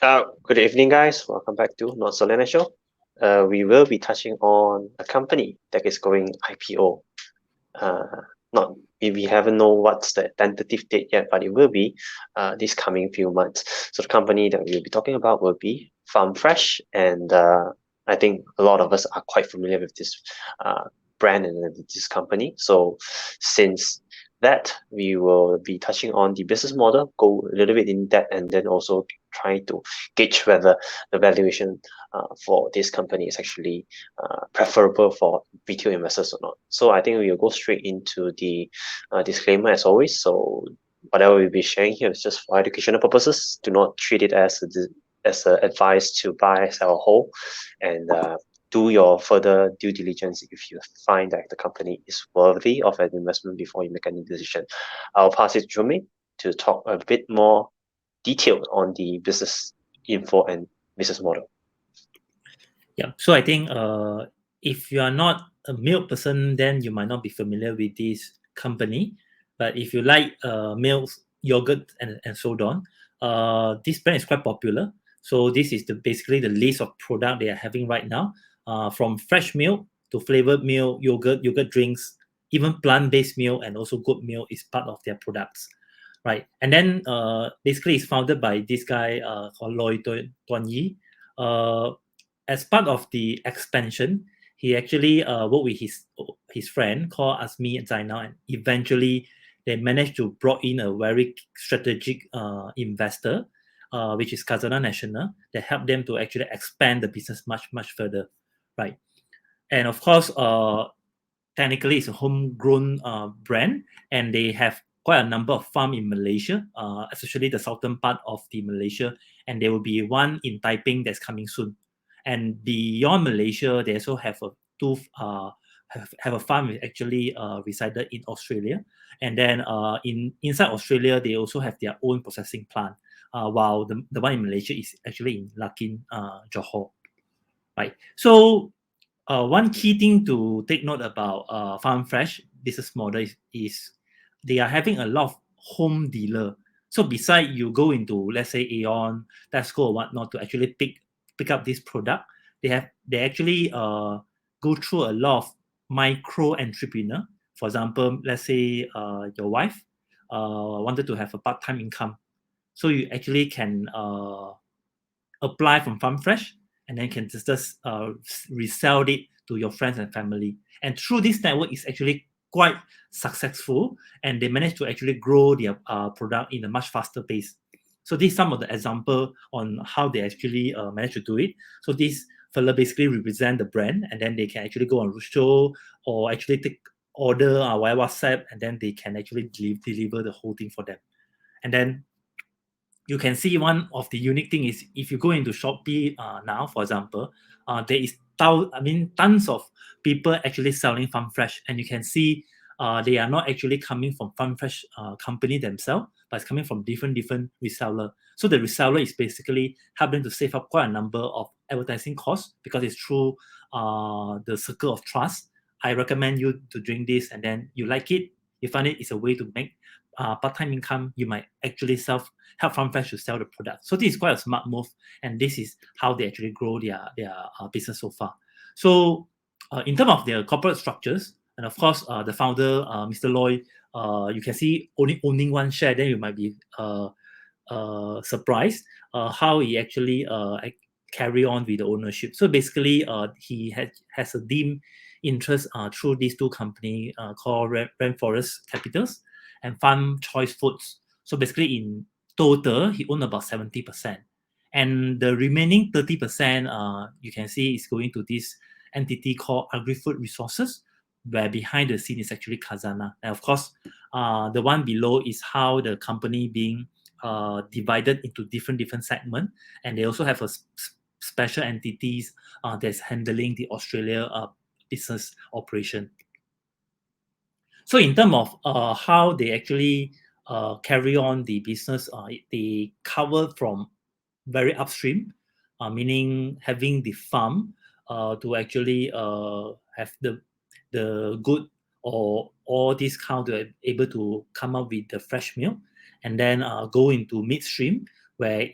Good evening, guys. Welcome back to Not So Lena Show. We will be touching on a company that is going IPO. Uh, not we haven't know what's the tentative date yet, but it will be this coming few months. So the company that we'll be talking about will be Farm Fresh, and I think a lot of us are quite familiar with this brand and this company. So since that, we will be touching on the business model, go a little bit in depth, and then also try to gauge whether the valuation for this company is actually preferable for retail investors or not. So I think we will go straight into the disclaimer as always. So whatever we'll be sharing here is just for educational purposes. Do not treat it as a advice to buy, sell, or hold, and do your further due diligence if you find that the company is worthy of an investment before you make any decision. I'll pass it to Jumei to talk a bit more detailed on the business info and business model. Yeah, so I think if you are not a milk person, then you might not be familiar with this company. But if you like milk, yogurt, and so on, this brand is quite popular. So this is basically the list of product they are having right now, from fresh milk to flavored milk, yogurt drinks, even plant-based milk, and also goat milk is part of their products, right? And then basically it's founded by this guy called Loy Tuan Yi. As part of the expansion, he actually worked with his friend called Asmi Zainal, and eventually they managed to brought in a very strategic investor, which is Khazanah Nasional, that helped them to actually expand the business much further, right? And of course, technically it's a homegrown brand, and they have quite a number of farms in Malaysia, especially the southern part of the Malaysia, and there will be one in Taiping that's coming soon. And beyond Malaysia, they also have a farm actually resided in Australia, and then inside Australia they also have their own processing plant, while the one in Malaysia is actually in Larkin, Johor, right? So one key thing to take note about Farm Fresh business model is they are having a lot of home dealer. So beside you go into, let's say, Aeon, Tesco or whatnot to actually pick up this product, they actually go through a lot of micro entrepreneur. For example, let's say your wife wanted to have a part-time income, so you actually can apply from Farm Fresh, and then can just resell it to your friends and family. And through this network, is actually quite successful, and they managed to actually grow their product in a much faster pace. So these some of the example on how they actually managed to do it. So this fella basically represent the brand, and then they can actually go on show or actually take order via WhatsApp, and then they can actually deliver the whole thing for them. And then you can see one of the unique thing is if you go into Shopee now, for example, there is tons of people actually selling Farm Fresh, and you can see they are not actually coming from Farm Fresh company themselves, but it's coming from different reseller. So the reseller is basically helping to save up quite a number of advertising costs because it's through the circle of trust. I recommend you to drink this, and then you like it, you find it is a way to make part-time income. You might actually help Farm Fresh to sell the product. So this is quite a smart move, and this is how they actually grow their business so far. So in terms of their corporate structures, and of course the founder, Mr. Loy, you can see only owning one share, then you might be surprised how he actually carry on with the ownership. So basically he has a deemed interest through these two companies called Rainforest Capitals and Farm Choice Foods. So basically in total, he owned about 70%. And the remaining 30%, you can see is going to this entity called Agri-Food Resources, where behind the scene is actually Khazanah. And of course, the one below is how the company being divided into different segments. And they also have a special entities that's handling the Australia business operation. So in terms of how they actually carry on the business, they cover from very upstream, meaning having the farm to actually have the good or all these cow to be able to come up with the fresh milk, and then go into midstream where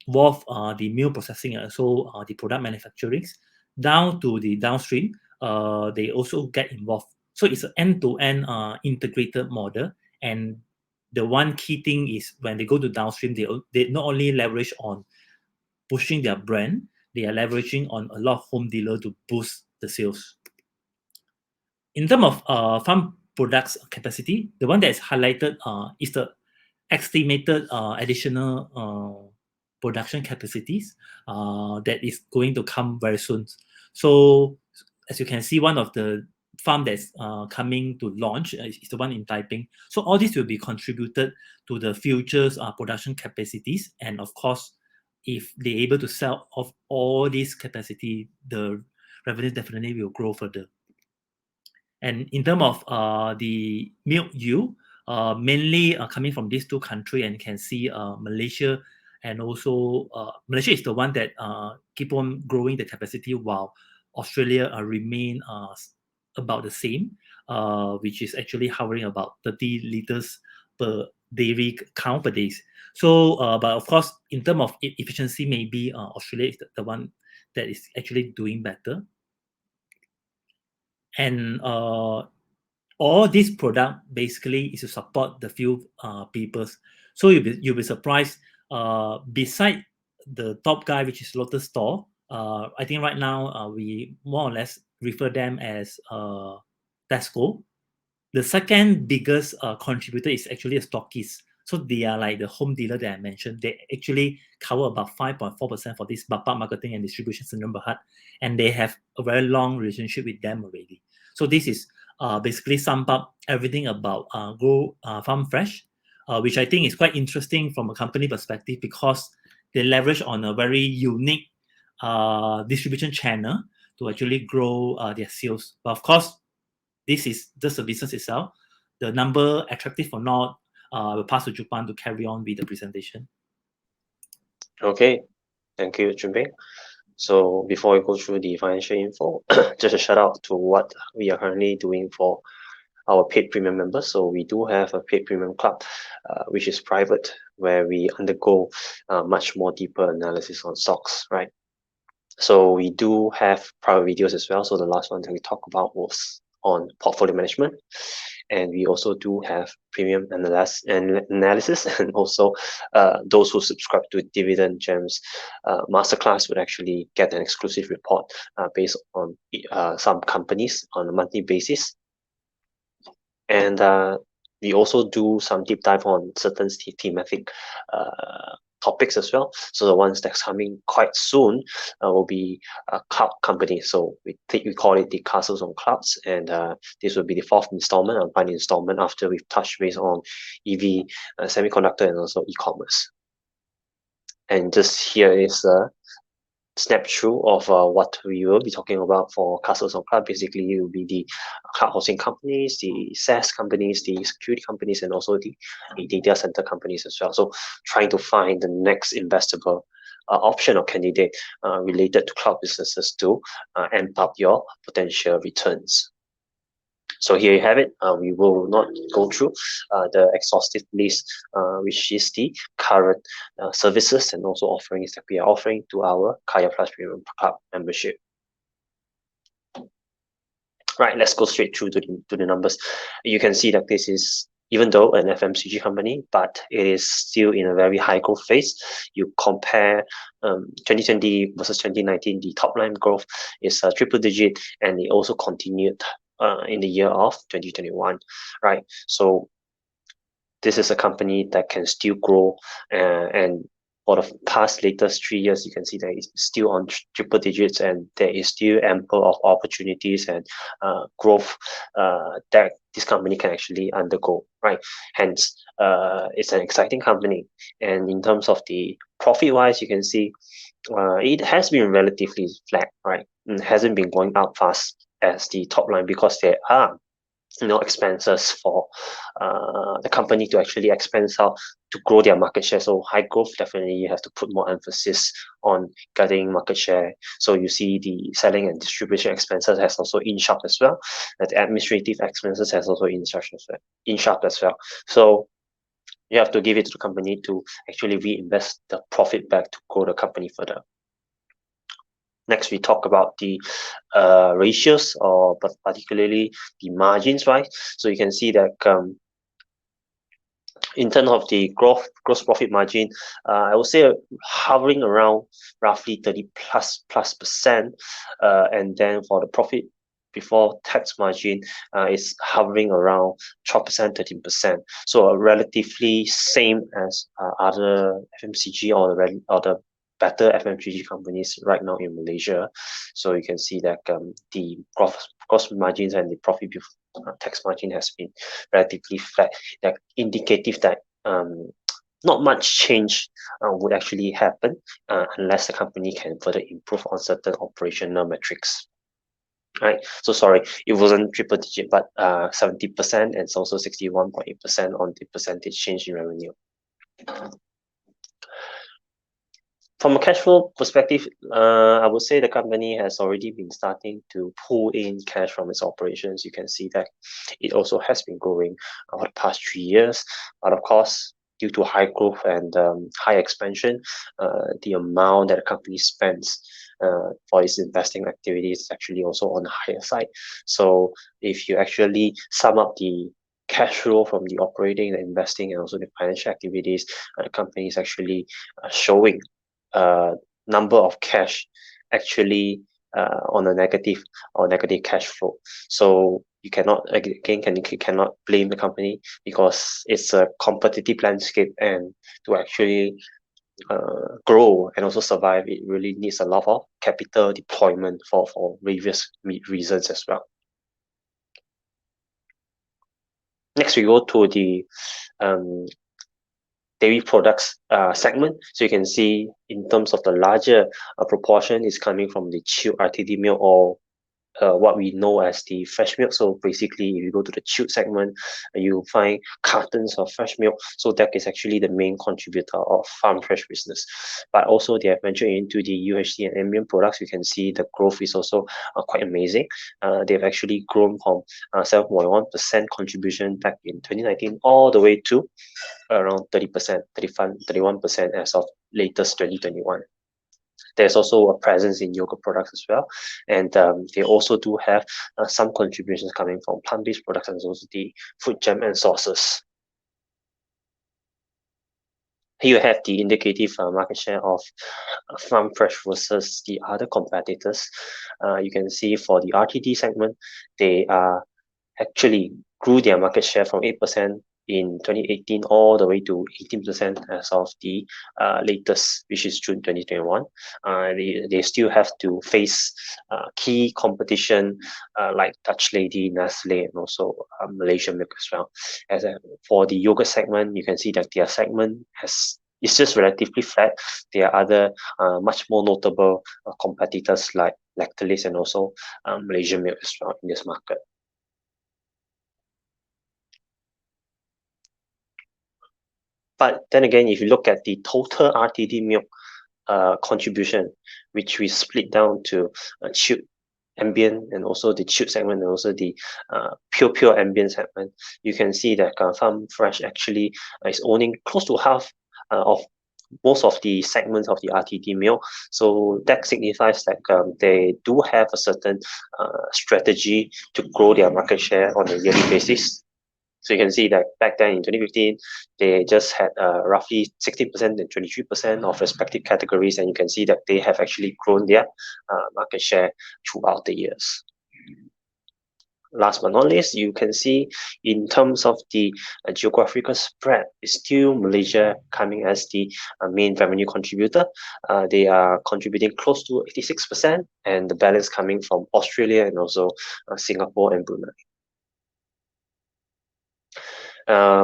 involve the meal processing and also the product manufacturing, down to the downstream. They also get involved. So it's an end-to-end integrated model. And the one key thing is when they go to downstream, they not only leverage on pushing their brand, they are leveraging on a lot of home dealer to boost the sales. In terms of farm products capacity, the one that is highlighted is the estimated additional production capacities that is going to come very soon. So as you can see, one of the farm that's coming to launch is the one in Taiping. So all this will be contributed to the future's production capacities. And of course, if they're able to sell off all this capacity, the revenue definitely will grow further. And in terms of the milk yield, mainly coming from these two countries, and you can see Malaysia, and also Malaysia is the one that keep on growing the capacity, while Australia remain about the same, which is actually hovering about 30 liters per dairy count per days. So, but of course, in terms of efficiency, maybe Australia is the one that is actually doing better. And all this product basically is to support the few peoples. So you'll be surprised. Beside the top guy, which is Lotus Store, I think right now we more or less refer them as Tesco. The second biggest contributor is actually a stockist. So they are like the home dealer that I mentioned. They actually cover about 5.4% for this Bapak Marketing and Distribution Sdn Bhd, and they have a very long relationship with them already. So this is basically sum up everything about Grow Farm Fresh, which I think is quite interesting from a company perspective, because they leverage on a very unique distribution channel to actually grow their sales. But of course, this is just the business itself. The number attractive or not, will pass to Jupan to carry on with the presentation. Okay, thank you, Junpei. So before we go through the financial info, just a shout out to what we are currently doing for our paid premium members. So we do have a paid premium club, which is private, where we undergo much more deeper analysis on stocks, right? So we do have private videos as well. So the last one that we talked about was on portfolio management. And we also do have premium analysis, and also those who subscribe to Dividend Gems Masterclass would actually get an exclusive report based on some companies on a monthly basis. And we also do some deep dive on certain thematic topics as well. So the ones that's coming quite soon will be cloud companies. So we call it the Castles on Clouds, and this will be the fourth installment and final installment after we've touched base on EV, semiconductor, and also e-commerce. And just here is a snapshot of what we will be talking about for Castles on Cloud. Basically, it will be the cloud hosting companies, the SaaS companies, the security companies, and also the data center companies as well. So trying to find the next investable option or candidate related to cloud businesses to amp up your potential returns. So here you have it. We will not go through the exhaustive list, which is the current services and also offerings that we are offering to our Kaya Plus Premium Club membership. Right, let's go straight through to the numbers. You can see that this is, even though an FMCG company, but it is still in a very high growth phase. You compare 2020 versus 2019, the top line growth is triple digit, and it also continued in the year of 2021, right? So this is a company that can still grow, and for the past latest 3 years, you can see that it's still on triple digits, and there is still ample of opportunities and growth that this company can actually undergo, right? Hence, it's an exciting company. And in terms of the profit wise, you can see it has been relatively flat, right? It hasn't been going up fast as the top line, because there are expenses for the company to actually expense out to grow their market share. So high growth, definitely you have to put more emphasis on getting market share. So you see the selling and distribution expenses has also inched up as well. And the administrative expenses has also inched up as well. So You have to give it to the company to actually reinvest the profit back to grow the company further. Next, we talk about the ratios, or particularly the margins, right? So you can see that in terms of the gross profit margin, I would say hovering around roughly 30+%, and then for the profit before tax margin is hovering around 12%, 13%. So relatively same as other FMCG or the better FMCG companies right now in Malaysia. So you can see that the gross margins and the profit before tax margin has been relatively flat. That indicative that not much change would actually happen unless the company can further improve on certain operational metrics. Right, so sorry, it wasn't triple digit, but 70%, and it's also 61.8% on the percentage change in revenue. From a cash flow perspective, I would say the company has already been starting to pull in cash from its operations. You can see that it also has been growing over the past 3 years. But of course, due to high growth and high expansion, the amount that the company spends for its investing activities is actually also on the higher side. So if you actually sum up the cash flow from the operating, the investing, and also the financial activities, the company is actually showing number of cash actually on a negative cash flow. So you cannot cannot blame the company, because it's a competitive landscape, and to actually grow and also survive, it really needs a lot of capital deployment for various reasons as well. Next, we go to the dairy products segment. So you can see in terms of the larger proportion is coming from the chilled RTD milk, or what we know as the fresh milk. So basically, if you go to the chilled segment, you find cartons of fresh milk. So that is actually the main contributor of farm fresh business. But also they have ventured into the UHT and ambient products. You can see the growth is also quite amazing. They've actually grown from 7.1% contribution back in 2019 all the way to around 30%, 31% as of latest 2021. There's also a presence in yogurt products as well, and they also do have some contributions coming from plant-based products and also the food jam and sauces. Here you have the indicative market share of farm fresh versus the other competitors. You can see for the RTD segment, they actually grew their market share from 8% in 2018 all the way to 18% as of the latest, which is June 2021. They still have to face key competition like Dutch Lady, Nestle, and also Malaysian Milk as well. For the yogurt segment, you can see that their segment it's just relatively flat. There are other much more notable competitors like Lactalis and also Malaysian Milk as well in this market. But then again, if you look at the total RTD milk contribution, which we split down to chilled, ambient, and also the chilled segment, and also the pure ambient segment, you can see that Farm Fresh actually is owning close to half of most of the segments of the RTD milk. So that signifies that they do have a certain strategy to grow their market share on a yearly basis. So you can see that back then in 2015, they just had roughly 16% and 23% of respective categories, and you can see that they have actually grown their market share throughout the years. Last but not least, you can see in terms of the geographical spread, it's still Malaysia coming as the main revenue contributor. They are contributing close to 86%, and the balance coming from Australia and also Singapore and Brunei.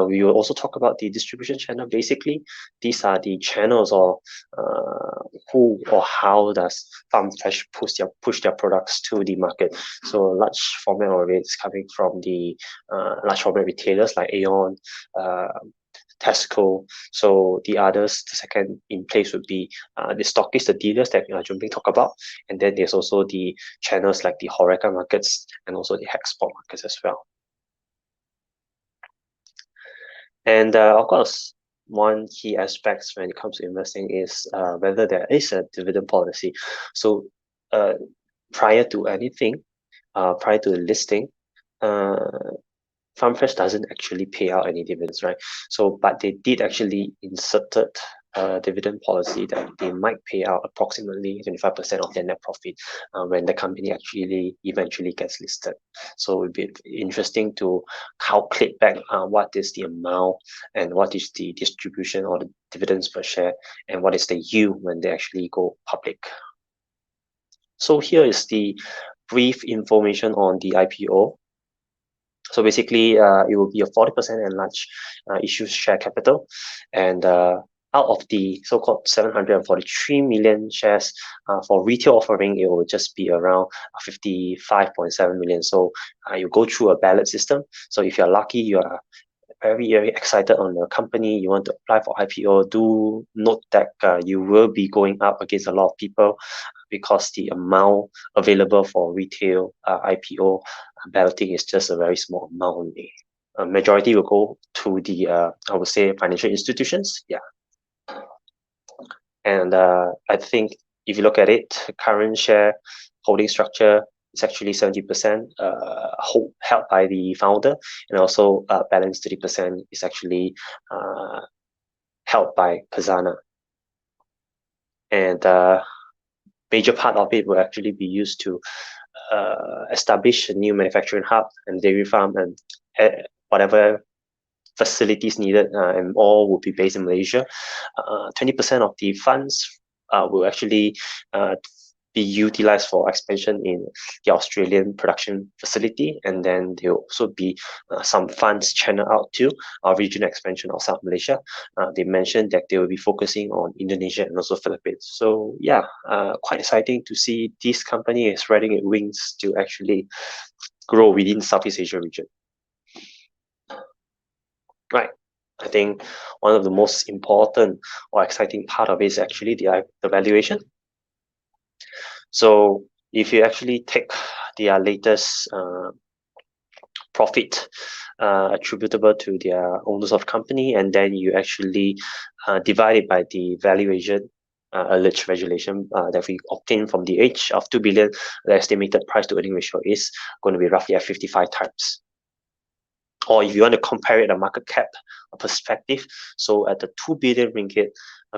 We will also talk about the distribution channel. Basically, these are the channels, or who or how does Farm Fresh push their products to the market. So large format of it is coming from the large format retailers like Aeon, Tesco. So the others, the second in place would be the stockists, the dealers that JuJuR talked about, and then there's also the channels like the HoReCa markets and also the export markets as well. And of course, one key aspect when it comes to investing is whether there is a dividend policy. So prior to anything, prior to the listing, FarmFresh doesn't actually pay out any dividends, right? So, but they did actually inserted a dividend policy that they might pay out approximately 25% of their net profit when the company actually eventually gets listed. So it'd be interesting to calculate back what is the amount and what is the distribution or the dividends per share and what is the yield when they actually go public. So here is the brief information on the IPO. So basically, it will be a 40% enlarged issue share capital, and out of the so-called 743 million shares for retail offering, it will just be around 55.7 million. So you go through a ballot system. So if you're lucky, you are very excited on the company, you want to apply for IPO, do note that you will be going up against a lot of people because the amount available for retail IPO balloting is just a very small amount only. A majority will go to the, I would say, financial institutions. Yeah. And I think if you look at it, current share holding structure is actually 70% held by the founder, and also balance 30% is actually held by Khazanah. And major part of it will actually be used to establish a new manufacturing hub and dairy farm and whatever facilities needed, and all will be based in Malaysia. 20% of the funds will actually be utilized for expansion in the Australian production facility, and then there will also be some funds channeled out to our regional expansion outside Malaysia. They mentioned that they will be focusing on Indonesia and also Philippines. So yeah, quite exciting to see this company is spreading its wings to actually grow within Southeast Asia region. Right. I think one of the most important or exciting part of it is actually the valuation. So if you actually take their latest profit attributable to their owners of company, and then you actually divide it by the valuation, alleged valuation that we obtained from the age of 2 billion, the estimated price to earning ratio is going to be roughly at 55 times. Or if you want to compare it a market cap perspective, so at the 2 billion ringgit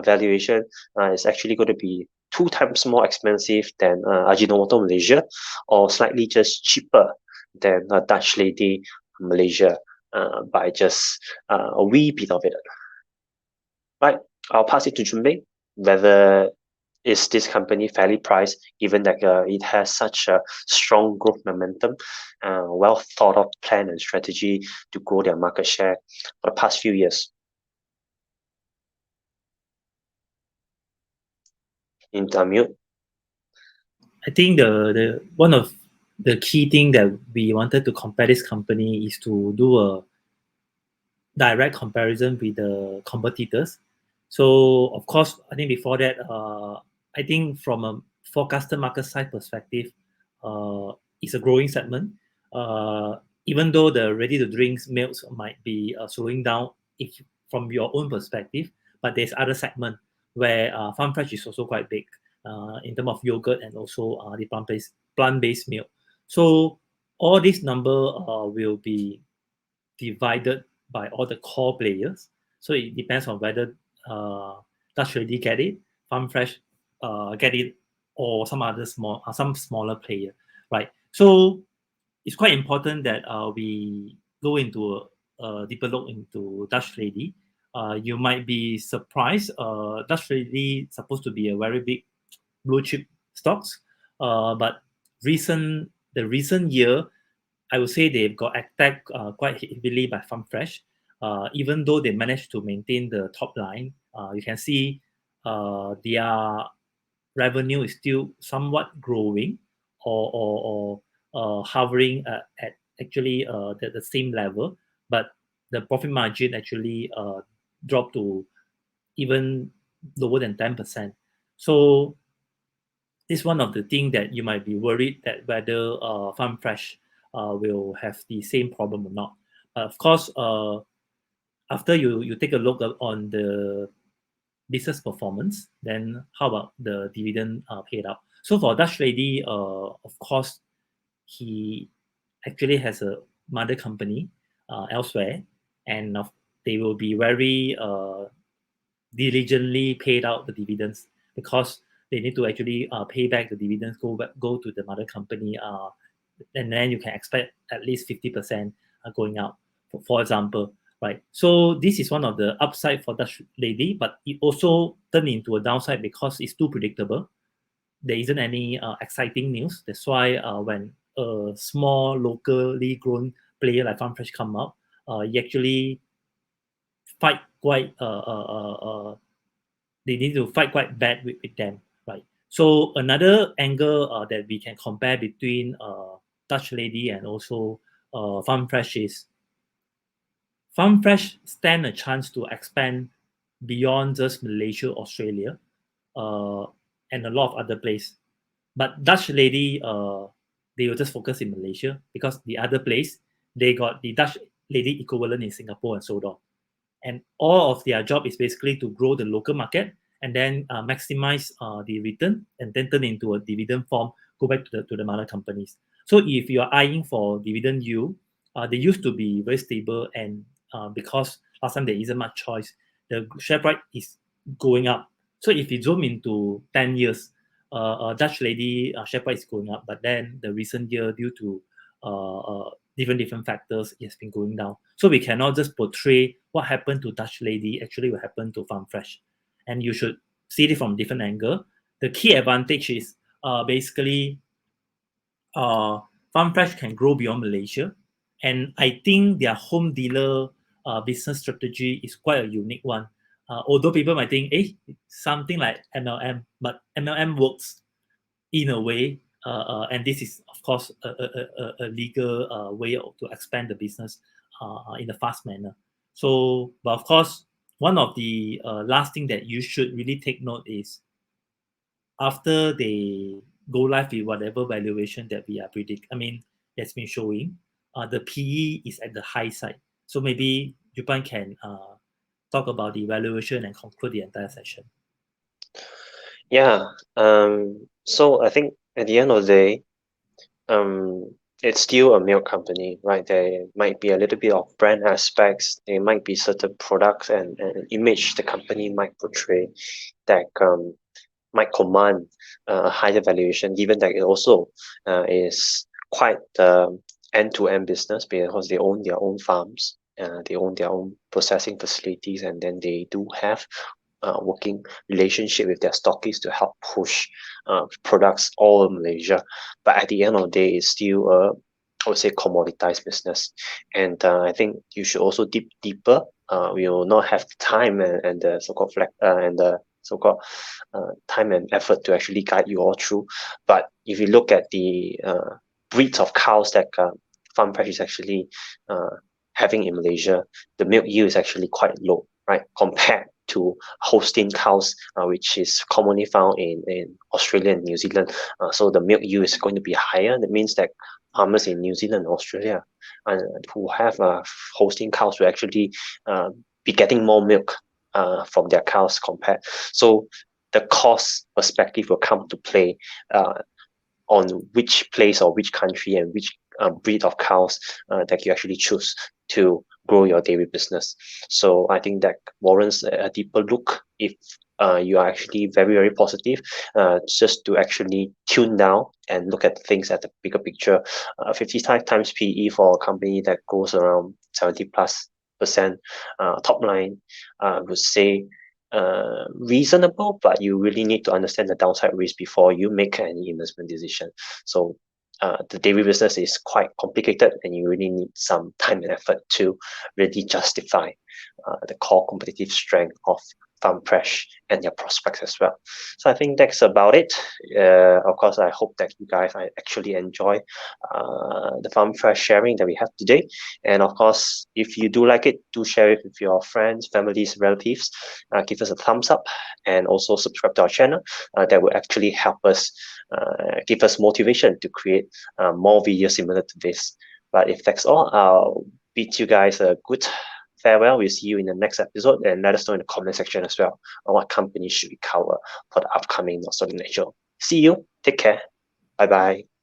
valuation, it's actually going to be 2 times more expensive than Ajinomoto Malaysia, or slightly just cheaper than Dutch Lady Malaysia by just a wee bit of it. Right, I'll pass it to Junbei, whether is this company fairly priced, given that it has such a strong growth momentum, well thought of plan and strategy to grow their market share for the past few years? In mute. I think the one of the key thing that we wanted to compare this company is to do a direct comparison with the competitors. So of course, I think before that, I think from a forecasted market size perspective, it's a growing segment. Even though the ready-to-drink milks might be slowing down if from your own perspective, but there's other segment where FarmFresh is also quite big in terms of yogurt and also the plant-based milk. So all this number will be divided by all the core players. So it depends on whether Dutch Lady get it, FarmFresh get it, or some smaller player, right? So it's quite important that we go into a deeper look into Dutch Lady. You might be surprised. Dutch Lady supposed to be a very big blue chip stocks, but the recent year, I would say they've got attacked quite heavily by FarmFresh. Even though they managed to maintain the top line, you can see their revenue is still somewhat growing or hovering at actually the same level, but the profit margin actually dropped to even lower than 10%. So this is one of the things that you might be worried that whether FarmFresh will have the same problem or not. Of course, after you take a look on the business performance, then how about the dividend paid out? So for Dutch Lady, of course, he actually has a mother company elsewhere, and they will be very diligently paid out the dividends, because they need to actually pay back the dividends, go to the mother company, and then you can expect at least 50% going out, for example, right? So this is one of the upside for Dutch Lady, but it also turned into a downside because it's too predictable. There isn't any exciting news. That's why when a small locally grown player like FarmFresh come out, you actually fight quite they need to fight quite bad with them, right? So another angle that we can compare between Dutch Lady and also FarmFresh is FarmFresh stand a chance to expand beyond just Malaysia, Australia, uh, and a lot of other places. But Dutch Lady, they will just focus in Malaysia, because the other place, they got the Dutch Lady equivalent in Singapore and so on. And all of their job is basically to grow the local market and then maximize the return, and then turn into a dividend form, go back to the mother companies. So if you are eyeing for dividend yield, they used to be very stable, and because last time there isn't much choice, the share price is going up. So if you zoom into 10 years, Dutch Lady share price is going up, but then the recent year, due to different factors, it has been going down. So we cannot just portray what happened to Dutch Lady actually will happen to FarmFresh, and you should see it from different angle. The key advantage is basically FarmFresh can grow beyond Malaysia, and I think their home dealer business strategy is quite a unique one. Although people might think, something like MLM, but MLM works in a way, and this is of course a legal way to expand the business in a fast manner. So, but of course, one of the last thing that you should really take note is, after they go live with whatever valuation that we are that's been showing, the PE is at the high side. So maybe Jupan can talk about the valuation and conclude the entire session. Yeah. So I think at the end of the day, it's still a milk company, right? There might be a little bit of brand aspects. There might be certain products and image the company might portray that might command a higher valuation, given that it also is quite end-to-end business, because they own their own farms, they own their own processing facilities, and then they do have working relationship with their stockists to help push products all over Malaysia. But at the end of the day, it's still I would say commoditized business, and I think you should also dig deeper. We will not have time and the so-called time and effort to actually guide you all through. But if you look at the breeds of cows that FarmFresh is actually having in Malaysia, the milk yield is actually quite low, right, compared to Holstein cows, which is commonly found in Australia and New Zealand. So the milk yield is going to be higher. That means that farmers in New Zealand and Australia who have Holstein cows will actually be getting more milk from their cows compared. So the cost perspective will come to play on which place or which country and which breed of cows that you actually choose to grow your dairy business. So I think that warrants a deeper look if you are actually very positive, just to actually tune down and look at things at the bigger picture. 55 times PE for a company that goes around 70+% top line, would say reasonable, but you really need to understand the downside risk before you make any investment decision. So the dairy business is quite complicated, and you really need some time and effort to really justify the core competitive strength of FarmFresh and their prospects as well. So I think that's about it. Of course, I hope that you guys actually enjoy the FarmFresh sharing that we have today. And of course, if you do like it, do share it with your friends, families, relatives. Give us a thumbs up, and also subscribe to our channel. That will actually help us, give us motivation to create more videos similar to this. But if that's all, I'll bid you guys a good farewell. We'll see you in the next episode, and let us know in the comment section as well on what companies should we cover for the upcoming Not So Late Show. See you. Take care. Bye bye.